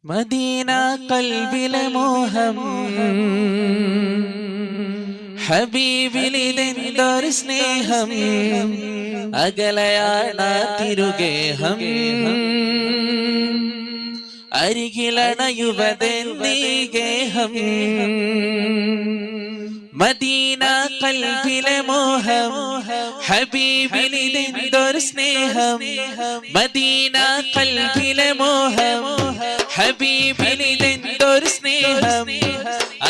Medina കൽബിലെ മോഹം ഹബീബിലിതെന്തൊരു സ്നേഹം അകലയാണ് തിരുഗേഹം അരികിലണയുവതെന്നീ ഗേഹം Medina കൽബിലെ മോഹം ഹബീബിലിതെന്തൊരു സ്നേഹം മദീന കൽബിലെ മോഹം ഹബീബിലിതെന്തൊരു സ്നേഹം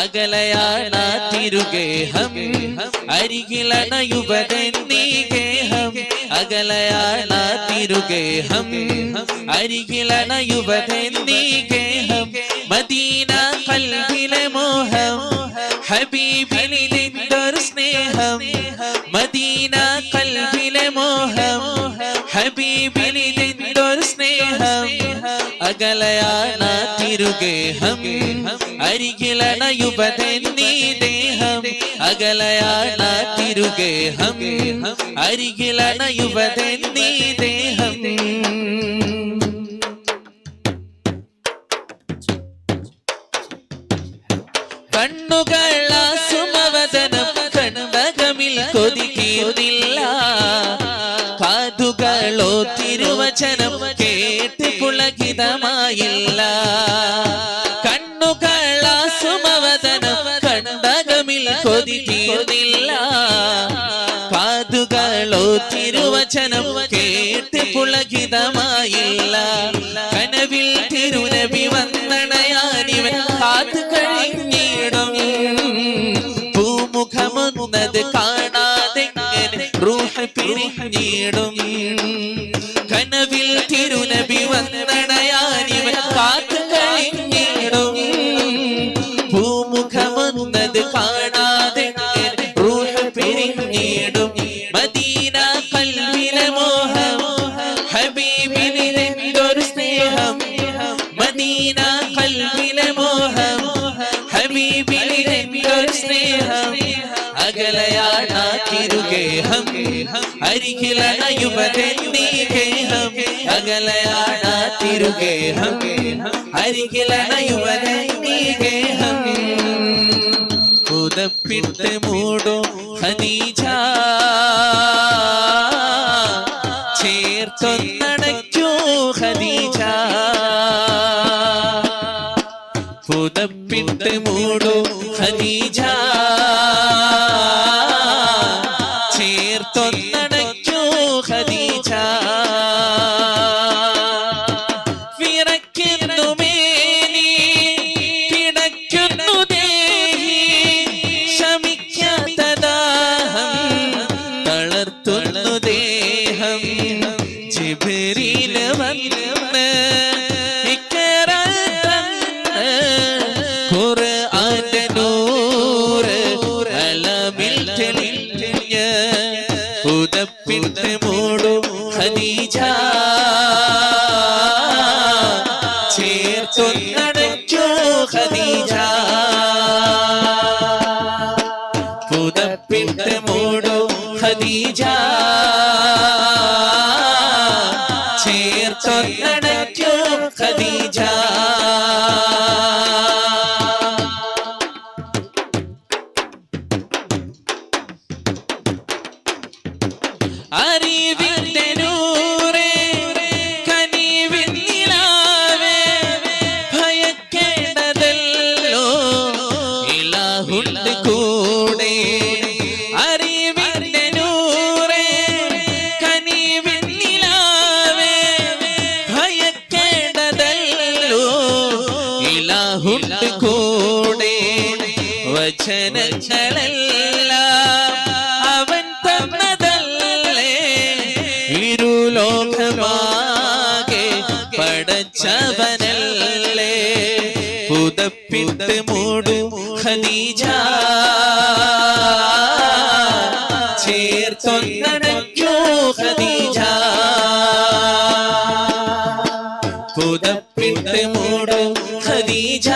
അകലയാണ് തിരുഗേഹം അരികിലണയുവതെന്നീ ഗേഹം അകലയാണ് തിരുഗേഹം അരികിലണയുവതെന്നീ ഗേഹം മദീന കൽബിലെ മോഹം ഹബീബിലിതെന്തൊരു സ്നേഹം മദീന കൽബിലെ മോഹം ഹബീബിലിതെന്തൊരു സ്നേഹം അകലയാണ് തിരുഗേഹം അരികിലണയുവതെന്നീ ദേഹം അകലയാണ് തിരുഗേഹം അരികിലണയുവതെന്നീ ദേഹം കണ്ണുകള സുമവദനം കണ്ടകമിൽ കൊതിക്കുന്നില്ല കാതുകളോ തിരുവചനം കേട്ട് പുളകിതമായില്ല കണ്ണുകള സുമവദനം കണ്ടകമിൽ കൊതിക്കുന്നില്ല കാതുകളോ തിരുവചനം കേട്ട് പുളകിതമായില്ല കനവിൽ തിരുനബി വന്നണയാനിവൻ കാത്തു കഴിഞ്ഞിടും പൂമുഖമൊന്നത് കാണാതെ റൂഹ് പിരിഞ്ഞിടും കനവിൽ തിരുനബി വന്നണയാനിവൻ കാത്തു കഴിഞ്ഞിടും പൂമുഖമൊന്നത് കാണാതെ റൂഹ് പിരിഞ്ഞിടും മദീന കൽബിലെ മോഹം ഹബീബിലിതെന്തൊരു സ്നേഹം മദീന കൽബിലെ മോഹം ഹബീബിലിതെന്തൊരു സ്നേഹം അകലയാണ് തിരുഗേഹം അരികിലണയുവതെന്നീ ഗേഹം അകലയാണ് തിരുഗേഹം അരികിലണയുവതെന്നീ ഗേഹം പുതപ്പിട്ട് മൂടും ഖദീജ ചേർത്തൊന്നടയ്ക്കൂ ഖദീജ പുതപ്പിട്ട് മൂടും ഖദീജ ചേർത്തൊന്നടയ്ക്കൂ ഖദീജ വിറയ്ക്കുന്നു മേനി കിടക്കുന്നു ദേഹി ശമിക്കാത്ത ദാഹം തളർത്തുന്നു ദേഹം ജിബ്രീൽ വന്ന് ഖുർആന്റെ നൂറ് അലമിൽ തെളിഞ്ഞ പുതപ്പിട്ട് മൂടും ഖദീജ ചേർത്തൊന്നടയ്ക്കൂ ഖദീജ പുതപ്പിട്ട് മൂടും ഖദീജ ചേർത്തൊന്നടയ്ക്കൂ ഖദീജ അറിവിന്റെ നൂറേ കനിവിൻ നിലാവേ ഭയക്കേണ്ടതല്ലോ ഇലാഹുണ്ട് കൂടെ അറിവിന്റെ നൂറേ കനിവിൻ നിലാവേ ഭയക്കേണ്ടതല്ലോ ഇലാഹുണ്ട് കൂടെ വചനങ്ങളെല്ലാം അവൻ തന്നതല്ലേ ഇരുലോകമാകെ പടച്ചവനല്ലേ പുതപ്പിട്ട് മൂടും ഖദീജ ചേർത്തൊന്നടയ്ക്കൂ ഖദീജ പുതപ്പിട്ട് മൂടും ഖദീജ